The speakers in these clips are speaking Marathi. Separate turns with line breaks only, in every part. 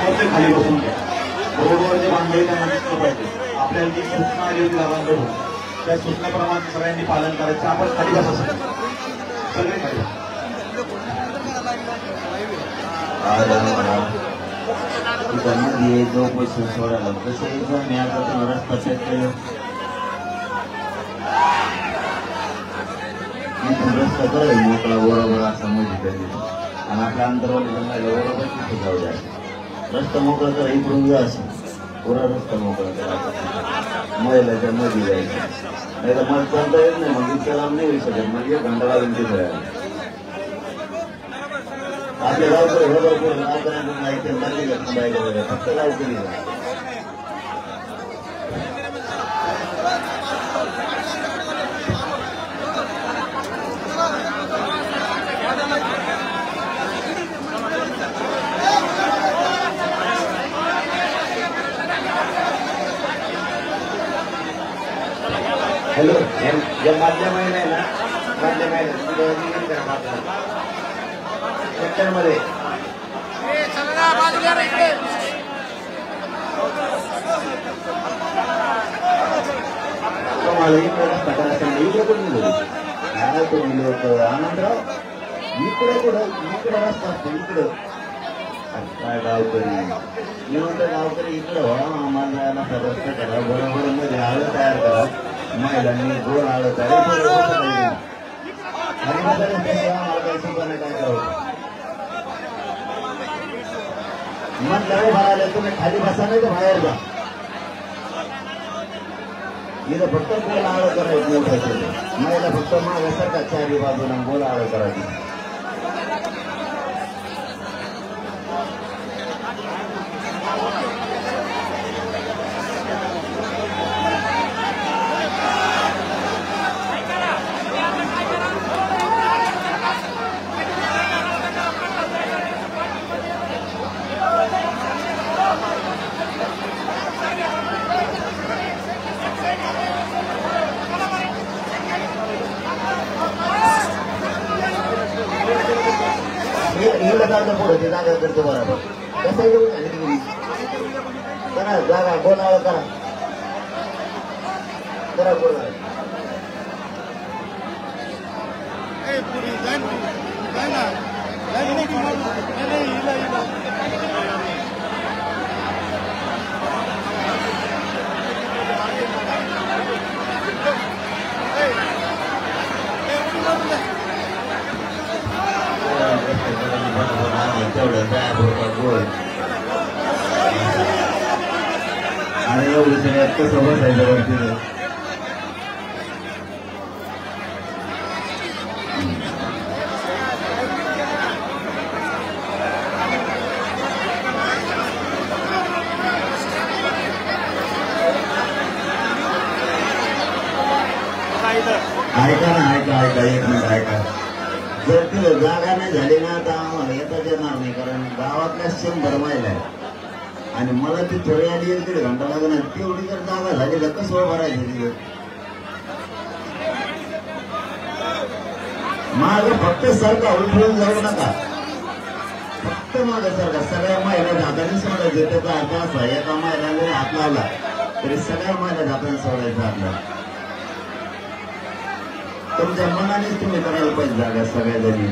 रोडवरचे खाली बसून घ्या. रोडवरचे बांधले त्यांना दिसलं पाहिजे. आपल्याला जी सूचना आली होती दादांकडून त्या सूचनेप्रमाणे सगळ्यांनी पालन करायचं. आपण खाली बसा सगळे खाली.
जो पैसे सोडायला तसे मी आता रस्ता चेक केलं रस्ता करेल मोकळा बरोबर असा मध्ये कधी आणि आपल्या अंतरवाली जंगला बरोबर तिथे जाऊ द्या. रस्ता मोकळा करा इकडून जा असं पुरा रस्ता मोकळा करा महिलाच्या मध्ये जायचं नाही तर मग चालता येत नाही. मग इतक्या लांब नाही होऊ शकत. मग एक घंटा लागून तिथे जायला आपल्या गावकडे भरपूर गावकऱ्यांना माहिती बायला फक्त गावकरी
हॅलो या मधल्या महिना आहे ना मधल्या महिन्यात सेक्टरमध्ये मला इकडे इकडे पण तुम्ही लोक आनंदराव इकडे कुठं इकडे रस्ता असतो इकडं काय गावकरी मी म्हणतो गावकरी इकडं व्हा आम्हाला जायला रस्ता करा बरोबर मध्ये आळं तयार करा. महिलांनी गोल आळं तयार आम्हाला काही सुद्धा नाही काय करावं. मग लढाई भरायला तुम्ही खाली बसा नाही तर बाहेर जा. इथं फक्त गोल आळं करायचं मोठं महिला फक्त मागासारखा चारी बाजूला गोल आळं करायची. पुढे ते जागा करतो बरोबर कसं येऊन करा जागा गोलाळ करा करा गोलाळ आणि एवढं सगळ्यात कसं बसायचं वरती ऐका ना ऐका एक मिनिट ऐका. जर तिथं जागा नाही झाली ना तर आम्हाला येताच येणार नाही. कारण गावातल्या 100 महिला आहे आणि मला ती थोडी आली 1-1.5 घंटा लागणार. तेवढी जर जागा झाली तर कसं उभं राहायचं तिथं. मागं फक्त सरका उलटून जाऊ नका. फक्त मागं सरका. सगळ्या महिला हाताने सोडायचे. त्याचा अर्थ असा एका महिलाने हात लावला तरी सगळ्या महिला हाताने सोडायचा आपला. तुमच्या मनानेच तुम्ही करायला पाहिजे जागा सगळ्या जणी.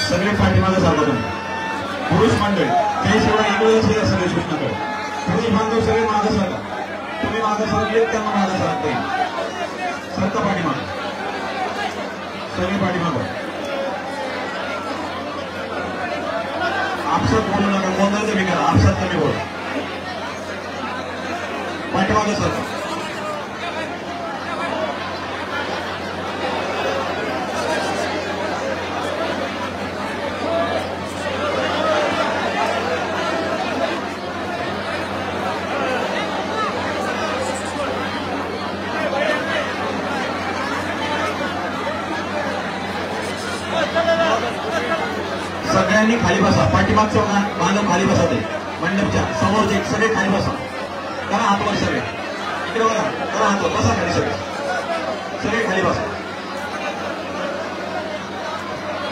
सगळे पाठीमागे सांगा तुम्ही. पुरुष मंडळी त्याशिवाय इकडे सगळे सूचना करा. पुरुष बांधव सगळे मागे सरका. तुम्ही मागे सरकले त्यांना मागे सरकता येईल. सरका पाठीमागे सगळे पाठीमागे. आपसात बोलू नका. गोंधळ कमी करा. आपसात कमी बोला. पाठीमागे सरका. सगळ्यांनी खाली बसा. पाठीमागच्या बांधव खाली बसा. ते मंडपच्या समोरचे सगळे खाली बसा. करा हातवर सगळे. इकडे बघा. करा हातवर. बसा खाली सगळे. सगळे खाली बसा.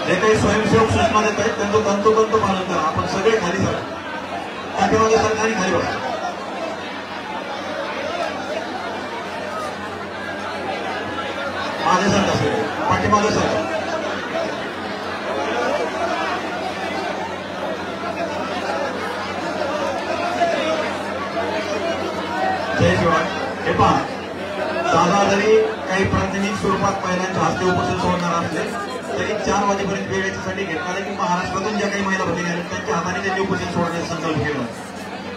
जे काही स्वयंसेवक सूचना देत आहेत त्यांचं तंतोतंत पालन करा. आपण सगळे खाली सर, पाठीमागे सरकारी खाली बघा. मागे सर कसं पाठीमागे सर. जय शिवाय. हे पहा, दादा जरी काही प्रातिनिधिक स्वरूपात महिलांच्या हस्ते उपोषण सोडणार असले तरी 4 वाजेपर्यंत वेळ याच्यासाठी घेतला की महाराष्ट्रातून ज्या काही महिला भगिनी आहेत त्यांच्या हाताने त्यांनी उपोषण सोडण्याचा संकल्प केला.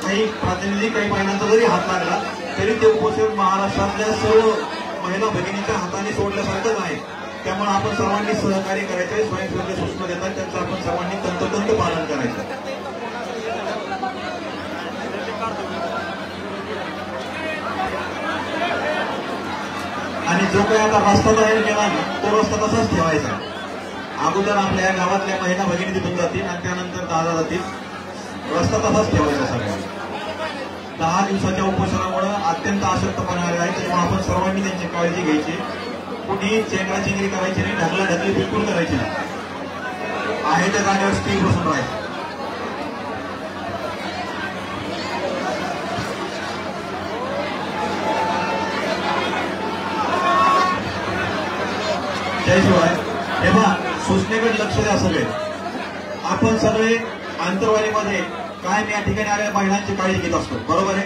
काही प्रातिनिधी काही महिलांचा जरी हात लागला तरी ते उपोषण महाराष्ट्रातल्या सर्व महिला भगिनीच्या हाताने सोडल्यासारखंच आहे. त्यामुळे आपण सर्वांनी सहकार्य करायचे. स्वयंसेवक सूचना देतात त्यांचं आपण सर्वांनी तंतोतंत पालन करायचं. आणि जो काही आता रस्ता तयार केला ना तो रस्ता तसाच ठेवायचा. अगोदर आपल्या या गावातल्या महिला भगिनी तिथून जातील आणि त्यानंतर दादा जातील. रस्ता तसाच ठेवायचा सगळ्यांना. 10 दिवसाच्या उपोषणामुळे अत्यंत अशक्तपणा आले आहे. त्यामुळे आपण सर्वांनी त्यांची काळजी घ्यायची. कुठेही चेंगराचेंगरी करायची नाही, ढकलाढकली बिलकुल करायची नाही. आहे त्या जागेवर स्थिर बसून राहायचं. त्याशिवाय हे पहा, सूचनेकडे लक्ष द्या सगळे. आपण सगळे आंतरवालीमध्ये कायम या ठिकाणी आलेल्या महिलांची काळजी घेत असतो, बरोबर आहे.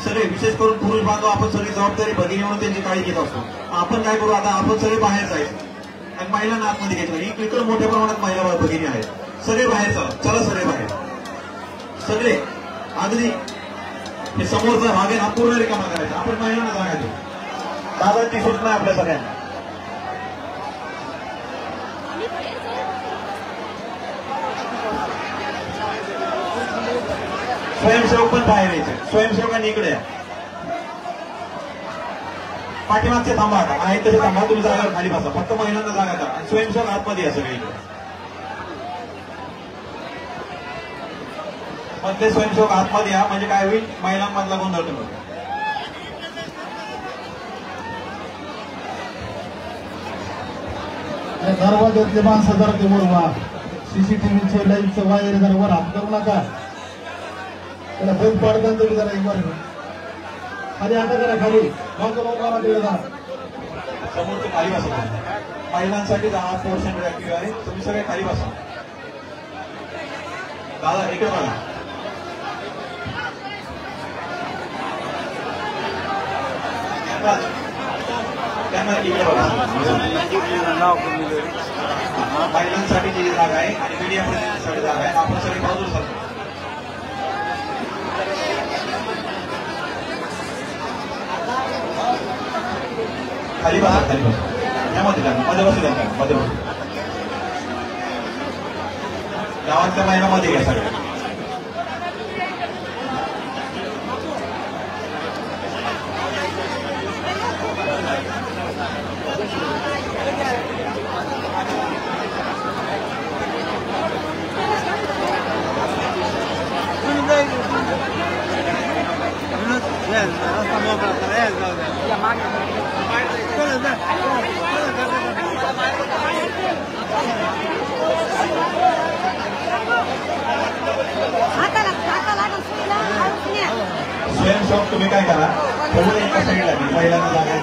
सगळे विशेष करून पुरुष बांधव आपण सगळी जबाबदारी भगिनी म्हणून त्यांची काळजी घेत असतो. आपण काय करू आता, आपण सगळे बाहेर जायचं आणि महिलांना आतमध्ये घ्यायचं. इकडे मोठ्या प्रमाणात महिला भगिनी आहेत. सगळे बाहेर चला सगळे बाहेर. सगळे अगदी हे समोरचा भाग आहे हा पूर्ण रिकामा करायचा. आपण महिलांना जागा देऊ. दादांची सूचना आहे आपल्या सगळ्यांना. स्वयंसेवक पण बाहेर यायचे. स्वयंसेवकांनी इकडे या. पाठीमागचे थांबा, आहे तसे थांबा. तुम्ही जागा खाली बसा. फक्त महिलांना जागा द्या आणि स्वयंसेवक आतमध्ये या सगळे इकडे. मधले स्वयंसेवक आतमध्ये या म्हणजे काय होईल, महिलांमधला गोंधळ कमी होईल.
दरवाज्यातले माणसं जरा ते वर वा. सीसीटीव्हीचं लाईव्हचं वायर जरा वर हात करू नका. त्याला बंद पाडताना तरी जरा एक वर खाली आता करा. खाली लोकांना तिकडे जा.
समोरचे खाली बसा. महिलांसाठी 10% ऍक्टिव्ह आहे. तुम्ही सगळे खाली बसा. दादा इकडे बघा. त्यांना इकडे बघा. महिलांसाठी जी जागा आहे आणि मीडिया प्रतिनिधीसाठी जागा आहे. आपण सगळे बाजूला सरतो. खाली बसा. खाली बसा. यामध्ये मध्ये बसू द्या. मध्ये बसू. गावातल्या महिलांमध्ये घ्या सगळ्या. स्वयंसेवक तुम्ही काय करा, थोडं एका साईडला महिलांना जागा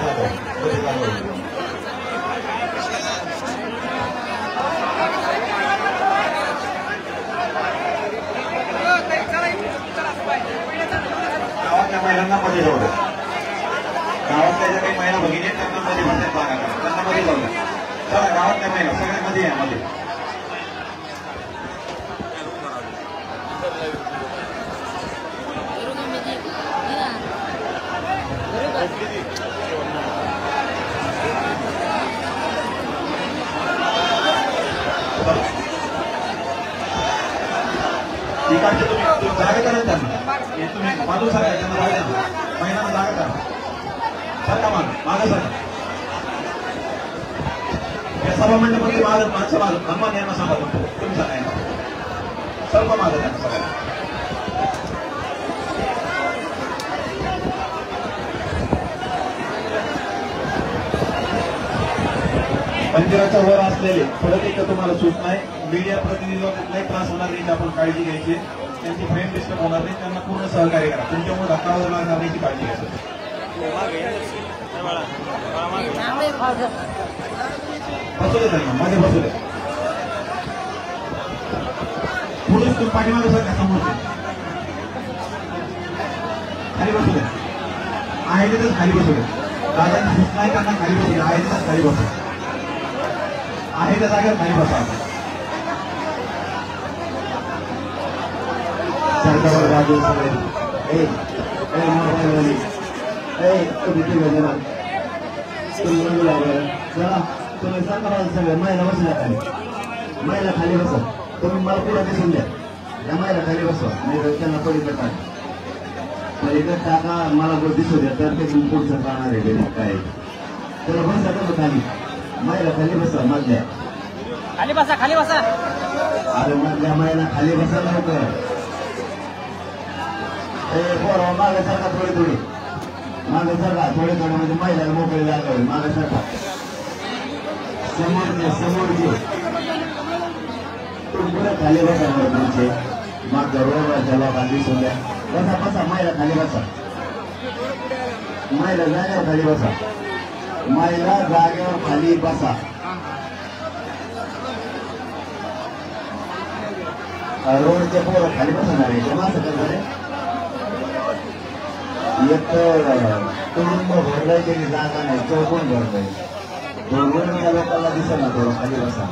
गावातल्या महिलांना मध्ये जाऊ द्या. गावातल्या ज्या काही महिला भगिनी आहेत त्यांना मध्ये बसण्यात जागा करा. त्यांना मध्ये जाऊ द्या. चला गावातल्या महिला सगळ्या मध्ये या. मध्ये तिकडचे तुम्ही जागा करा. त्यांना तुम्ही बाजू सारखा त्यांना जागा द्या. महिलांना जागा करा. सारखा मागं सारखा. या सभा मंडपातली माणसं मागं हनुमान यांना सांगा. तुम्ही सांगा सर्व मागं त्यांना सगळ्यांना. मंदिराच्या वर असलेले परत एकदा तुम्हाला सूचना आहे, मीडिया प्रतिनिधीला कुठलाही त्रास होणार नाही, आपण काळजी घ्यायची, त्यांची फ्रेम डिस्टर्ब होणार नाही, त्यांना पूर्ण सहकार्य करा, तुमच्यामुळे धक्का वगैरे लागणार नाही, काळजी घ्यायची. बसू दे त्यांना, मध्ये बसू दे. पुढे तुम्ही पाठीमागे सर समोर खाली बसू दे, आहे तिथेच खाली बसू दे. दादांची सूचना आहे, त्यांना खाली बसू दे, आहे तिथेच खाली बसू, आहे त्या जागेवर खाली बसा.
सरकार राजू सगळे तुम्ही सरकार सगळे महिला बसल्या खाली, महिला खाली बसा. तुम्ही मला पुढे दिसून द्या, या महिला खाली बसवा, नाही त्यांना पलीकडे टाका, पलीकडे टाका, मला जर दिसू द्या तर ते पुढचं पाहणार आहे काय. त्याला बसा तर खाली, महिला खाली बसा, मधल्या
खाली बसा, खाली बसा.
अरे मधल्या महिला खाली बसा लवकर. बरोबर मागे सारखा थोडी मागे सारखा थोडे म्हणजे महिला मोकळी जागा होईल. मागे सारखा समोर घे पुढे खाली बसा. तुमचे मागच्या रोडवरच्या लोकांना दिसून द्या. बसा महिला खाली बसा, महिला जागेवर खाली बसा, महिला जागेवर खाली बसा. रोडचे पोरं खाली बसणार आहे, तेव्हा असं करणार आहे. एक कुटुंब भरलंय त्याची जागा नाही, चौकोन भरलंय, दोघांच्या लोकांना दिसत ना थोडं खाली बसा.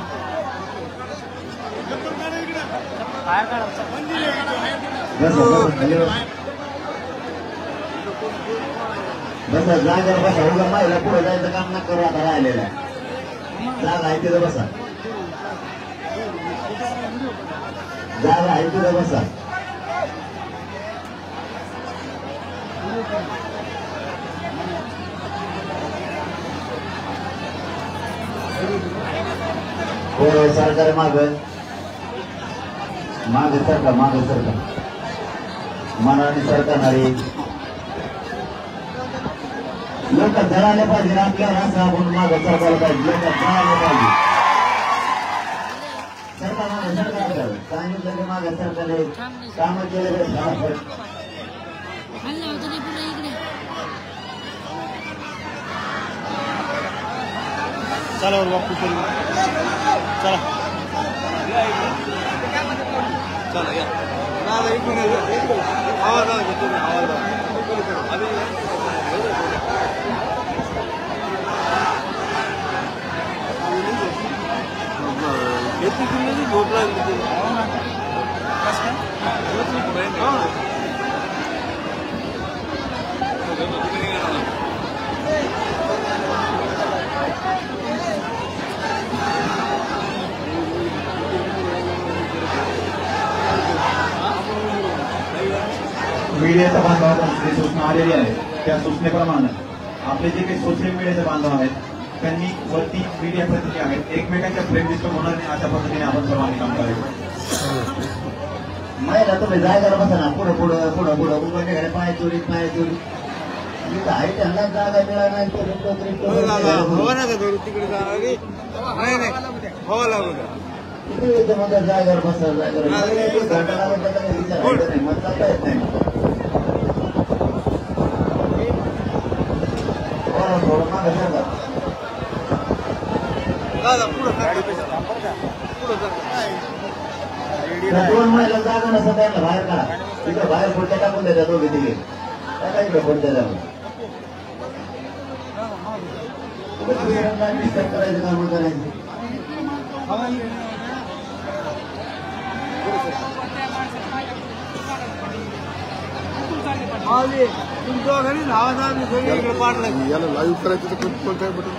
खाली बसा, जागेवर बसा. उगा महिला पुढे जायचं काम ना करू, आता राहिलेलं आहे. जागा आहे तिथं बसा, जागा आहे तिथं बसा. सरकार मागे सरकार मनाने सरकारणारी लोक जळाले पाहिजे. आपल्याला असं आपण मागे सरकारला पाहिजे, लोक जळाले पाहिजे. सरकार मागे सरकार सांगितलं की मागे सरकारने कामं केले.
चला बापू चला चला या आवाज झोप लागली. मीडियाच्या बांधवांना जी सूचना आलेली आहे त्या सूचनेप्रमाणे आपले जे काही सोशल मीडियाचे बांधव आहेत त्यांनी वरती मीडिया प्रतिनिधी आहेत, एकमेकांच्या फ्रेम डिस्टर्ब होणार नाही अशा पद्धतीने आपण सर्वांनी काम करायचं.
महिला तुम्ही जायला बसा ना, पुढं उघडण्याकडे पाय चोरी तिथं आहे त्यांना जागा मिळाला नाही तिथे मग जागेवर बसा, जागेवर विचार मग जाता येत नाही. थोडं मागे सरकार दोन महिला जागा नसतं त्यांना बाहेर काढा, तिथं बाहेर पुढच्या टाकून द्यायच्या दोघे तिघे टाका इकडे पुढच्या जाऊन डिस्टर्ब करायचं काम करायचं.
याला लाईव्ह करायचं तर कोण काय बटन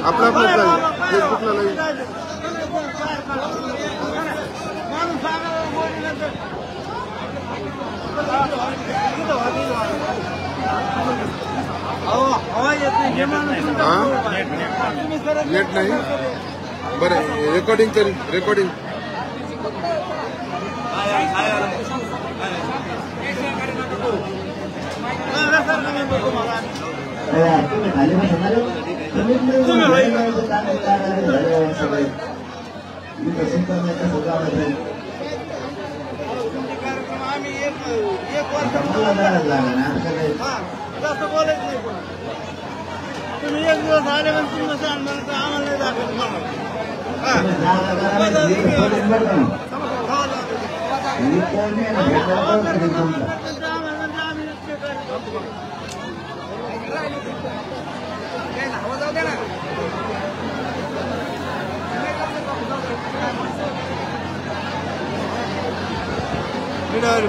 आपल्या फेसबुकला लाईव्ह नेट नाही बरं रेकॉर्डिंग करीन रेकॉर्डिंग
तुम्ही खाली बसणार सगळे मी कसं करण्याचं सगळं मला जायला लागलं ना
जास्त बोलायचं नाही पण तुम्ही एक दिवस आले पण तुम्ही सांगणार तर आम्हाला नाही दाखवत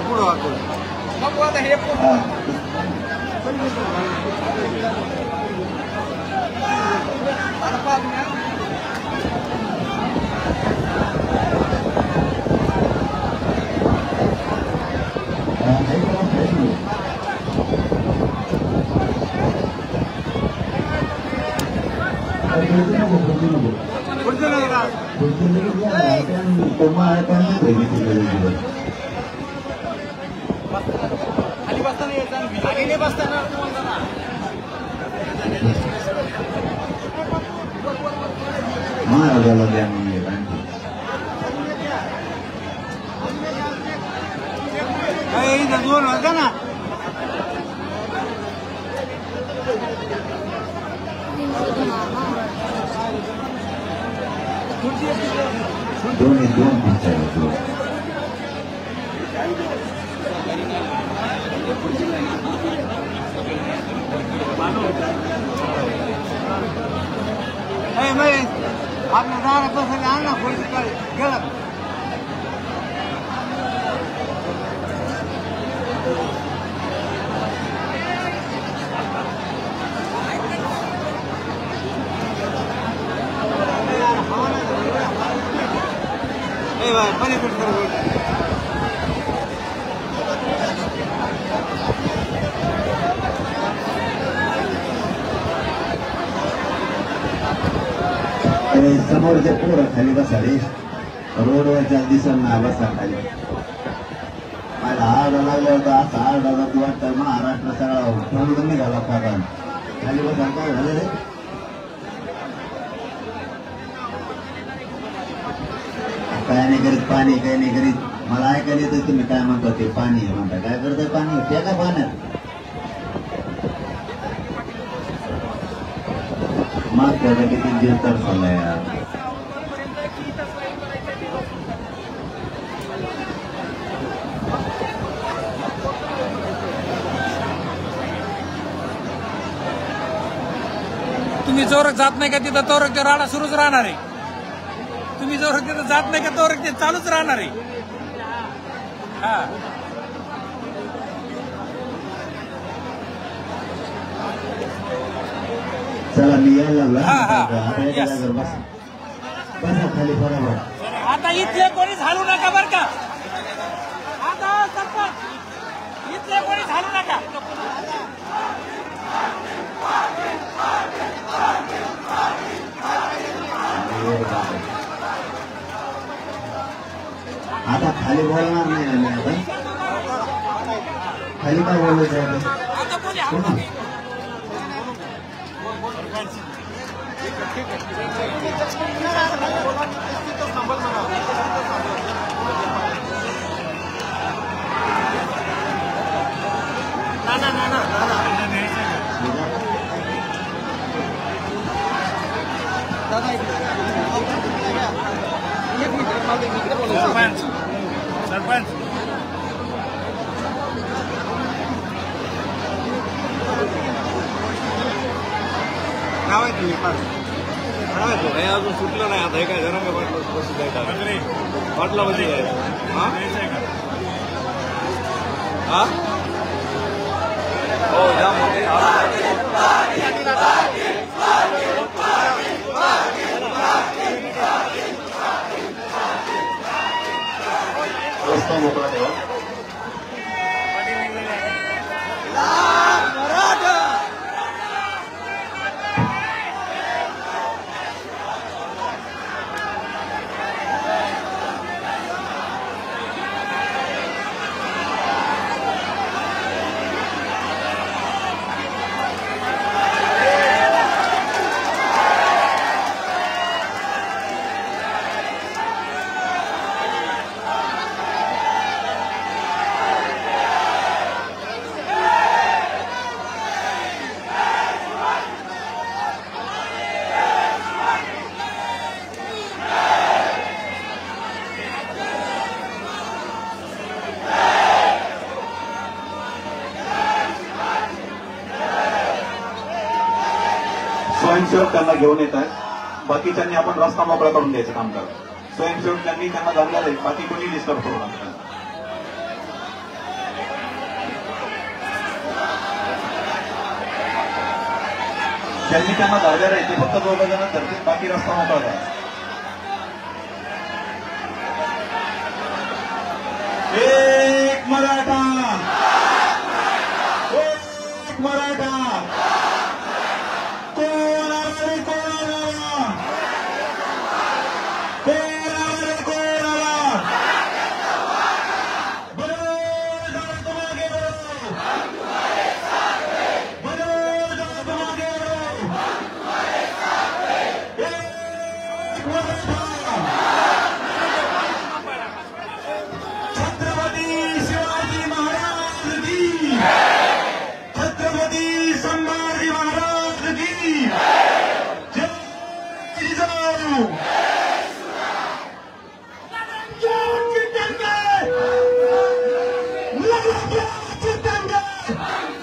पुढं वाटतो खाली बसताना
महाराजाला द्या म्हणून
दोन होता ना
दोन्ही दोन पिक्चर
आपल्या दारात बसायला आण ना पुढे गेला पलीकडे
समोरच्या पोरं खाली बसाले रोडवरच्या दिसांना बसा खाली मला आरडा लागला होता असा आरडा जातो वाटतं महाराष्ट्र सगळा पळून निघाला कारण खाली बसा काय झालं रे काय नाही करीत पाणी काय नाही करीत मला ऐकायला येतं तुम्ही काय म्हणता ते पाणी म्हणता काय करतंय पाणी ते का पाण्यात माग त्याचा किती जीव तर चाललाय यार
तुम्ही जोरात जात नाही का तिथं तोरक ते राडा सुरूच राहणार आहे तुम्ही जोरात तिथं जात नाही का तोरक ते चालूच राहणार आहे हा
चला मी यायला लागला
हा, हा.
आता याच्या जागेवर बसा बसा खाली बरोबर
आता इथले कोणीच हालू नका बर का आता सरपंच इथले कोणीच हालू नका
आता खाली बोलणार नाही ना मी आता खाली काय बोलायचं आहे
आता कोणी हालू
आता?
नका सरपंच
नाव आहे तुम्ही हे अजून सुटलं नाही आता हे काय जरा वाटला म्हणजे काय हा हो
रस्ता मोकळा ठेवा
स्वयंसेवक त्यांना घेऊन येत आहेत. बाकीच्यांनी आपण रस्ता मोकळा करून द्यायचं काम करा. स्वयंसेवक त्यांनी त्यांना जाणलं आहे, बाकी कोणी डिस्टर्ब करू नका. ज्यांनी त्यांना धरलेलं आहे ते फक्त 2 जण धरतील, बाकी रस्ता मोकळा करा. एक मराठा, एक मराठा, कोण आला, कोण आला, कोण आला, कोण आला, बरोबर जात मागे बरो, बरोबर जात मागे बरो, एक मराठा. छत्रपती शिवाजी महाराज की, छत्रपती संभाजी महाराज की जय. जिजाऊ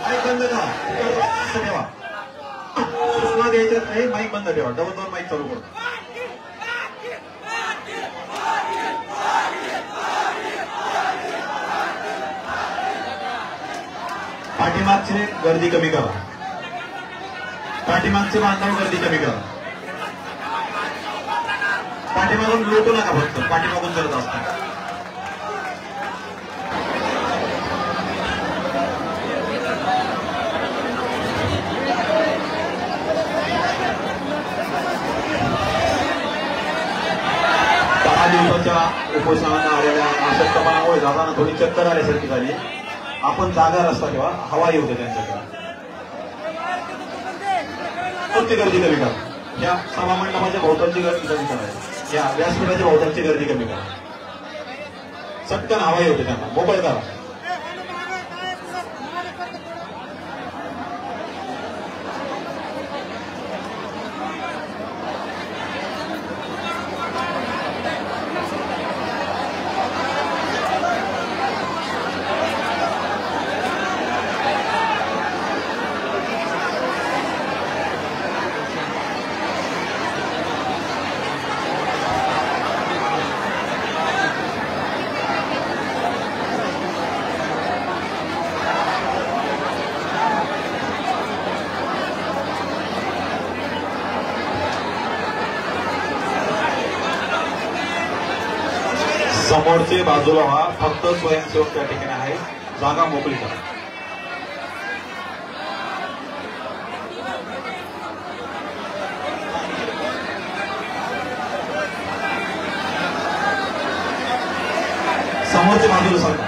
माईक बंद करा, ठेवा. सूचना द्यायच्यात नाही, माईक बंद ठेवा. डबल माईक चालू करू. पाठीमागची गर्दी कमी करा, पाठीमागचे बांधव गर्दी कमी करा. पाठीमागून लुटू नका, फक्त पाठीमागून करत असतात. दिवसाच्या उपोषणाला आलेल्या अशक्तपणामुळे जाताना थोडी चक्कर आल्यासारखी झाली. आपण जागा रस्ता ठेवा, हवा येऊ दे त्यांच्याकडे. कोणती गर्दी कमी करा. या सभामंडपाच्या भोवतालची गर्दी कमी करा, या व्यासपीठाच्या भोवतालची गर्दी कमी करा. चटकन हवा येऊ दे त्यांना, मोकळ करा. समोरचे बाजूला व्हा, फक्त स्वयंसेवक त्या ठिकाणी आहे, जागा मोकळी करा. समोरचे बाजूला सरका.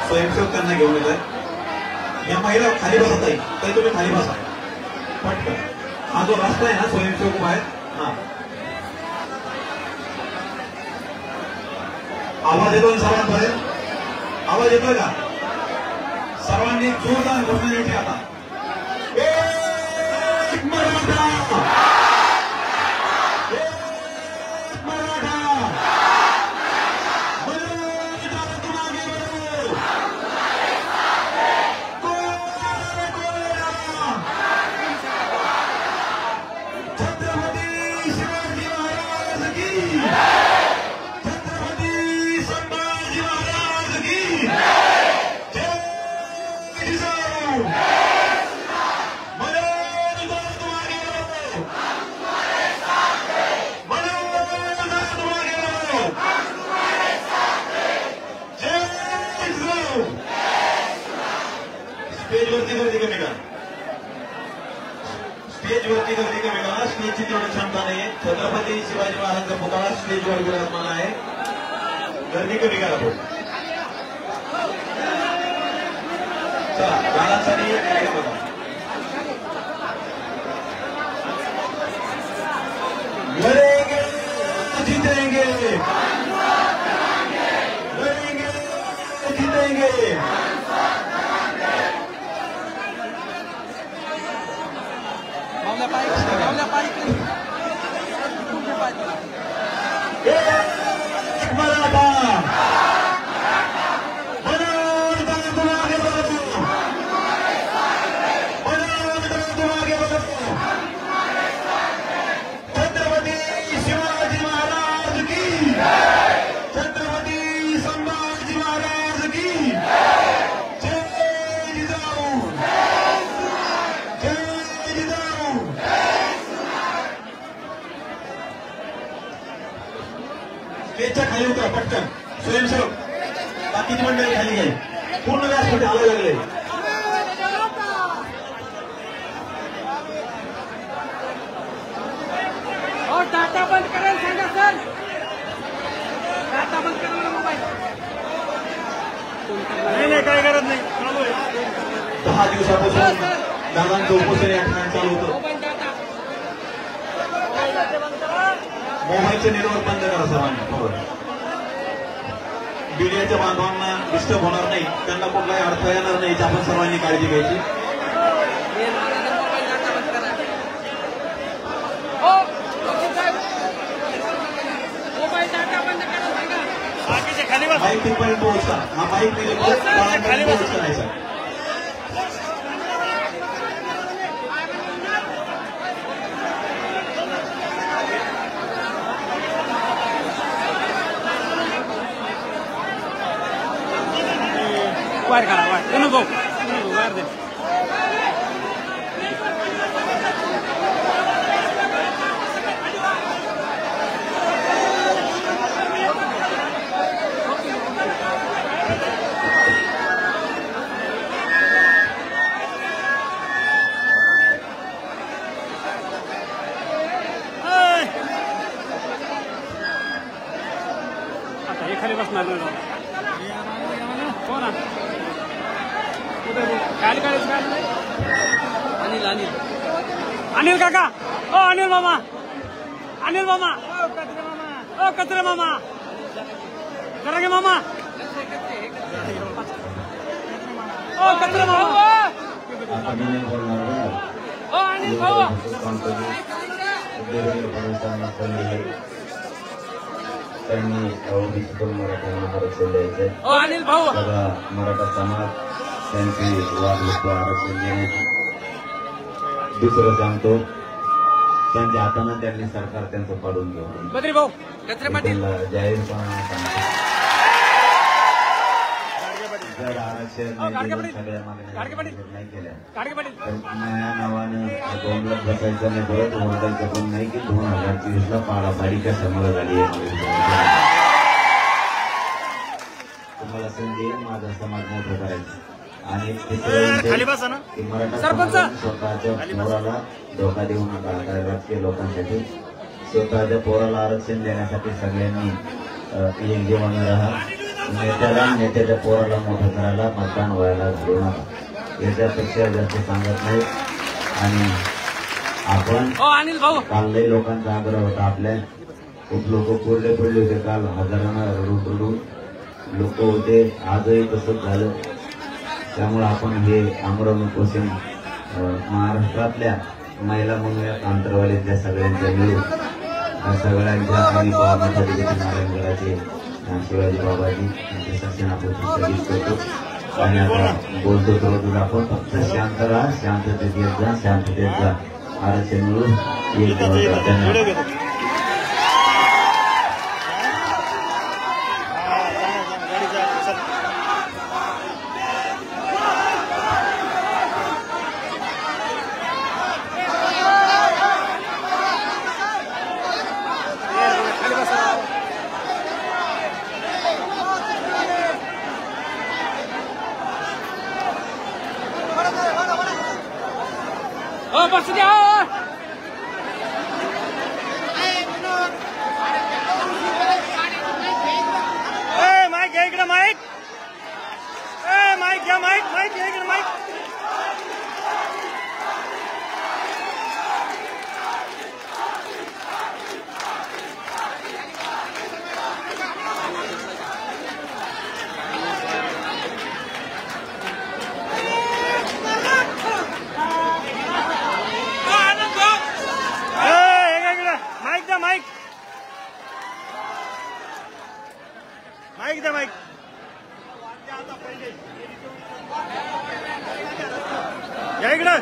स्वयंसेवक त्यांना घेऊन येत आहे. या महिला खाली बसत आहे, तरी तुम्ही खाली बसा पटकन. हा जो रस्ता आहे ना, स्वयंसेवक उभा आहे. हा, आवाज येतोय सर्वांपर्यंत? आवाज येतोय का? सर्वांनी जोरदार घोषणा द्यायची आता. एक मराठा, एक मराठा, बरोबर जात मागे बरो, छत्रपती शिवाजी महाराज की, संभाजी महाराज की जय. जिजाऊ मनोज जात मागे बरो, मनोज जात मागे बरो, जय जिजाऊ. स्टेजवरती गर्दी कमी करा, स्टेजवरती गर्दी कमी करा. स्टेजची तेवढी क्षमता नाही. छत्रपती शिवाजी महाराजांचा पुतळा स्टेजवर विराजमान आहे, गर्दी कमी करा. भाऊ चला, गाण्यासाठी बघा. लढेंगे जीतेंगे, लढेंगे जीतेंगे. एक मराठा, मनोज जात मागे बरो, मनोज जात मागे बरो, स्टेजच्या खाली उतरा पटकन. स्वयंसेवक बाकीची मंडळी खाली घ्यावी. पूर्ण व्यासपीठ आलं लागले.
टाटा बंद करायला सांगा सर. टाटा बंद करा मोबाईल.
नाही काय करत नाही, चालू आहे.
10 दिवसापासून दादांचं उपोषण या ठिकाणी चालू होतं. मोबाईलचे नेटवर्क बंद करा सर्वांनी. बरोबर. मीडियाच्या बांधवांना डिस्टर्ब होणार नाही, त्यांना कुठलाही अडथळा येणार नाही याची आपण सर्वांनी काळजी घ्यायची.
बाकीचे खाली बस.
माईक तिथपर्यंत पोहोचता. हा माईक
खाली बस.
पोहोचता.
बाहेर काढा बाहेर. अनुभव बाहेर दे. आता हे खाली बसणार नाही. हो ना. खाली काढायचं. अनिल अनिल अनिल काका. ओ अनिल मामा. अनिल मामा. ओ कचरे मामा. जरा गे मामा. ओ कचरे मामा. ओ अनिल भाऊ.
त्यांनी मराठ्यांना आरक्षण द्यायचं.
ओ अनिल भाऊ.
सगळा मराठा समाज त्यांची वागणूक आरक्षण देण्याची. दुसरं सांगतो, त्यांच्या हातानं त्यांनी सरकार त्यांचं पाडून घेऊन
बद्री भाऊ. कचरे पाटील.
जाहीरपणाने सांगतो, जर आरक्षण सगळ्या मागण्या नाही केल्या तर माझ्या नावानं 2 लाख बसायचं नाही, परत ओरडायचं पण नाही की 2024ला पाडापाडी कशामुळे झाली आहे. तुम्हाला संधी माझा समाज मोठं करायचं. आणि मराठा स्वतःच्या पोराला धोका देऊ नका. राजकीय लोकांसाठी स्वतःच्या पोराला आरक्षण देण्यासाठी सगळ्यांनी एकजीवानं राहा. नेत्याच्या पोराला मोठं करायला मतदान व्हायला घालू नका. याच्यापेक्षा जास्त सांगत नाही. आणि आपण काल लई लोकांचा आग्रह होता. आपल्या खूप लोक कोरडे पडले होते काल. हजारांना रडून लोक होते. आजही तसंच झालं. त्यामुळे आपण हे आमरण उपोषण महाराष्ट्रातल्या महिला म्हणूयात आंतरवालीतल्या सगळ्यांच्या मिळून सगळ्यांच्या आणि नारायणगडाचे शिवाजी बाबाजी यांचे शासन आपण स्थगित करतो. आणि आता बोलतो तर आपण फक्त शांत राहा, शांततेत येत जा, शांततेत जा. आरक्षण मिळून एक
बस द्या.
माईक घ्या इकडे. माईक माईक घ्या. माईक घ्या इकडे. माईक माईक द्या. माईक या इकडं.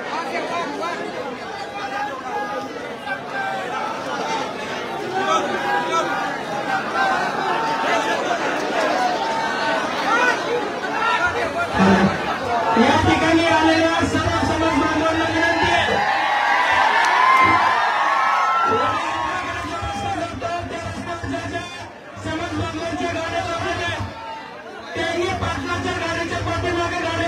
या ठिकाणी आलेल्या सर्व समाज बांधवांना विनंती आहे. समाज
पाटलांच्या गाड्या लावलेल्या तेही पाटलांच्या गाडीच्या पाठीमागे गाड्या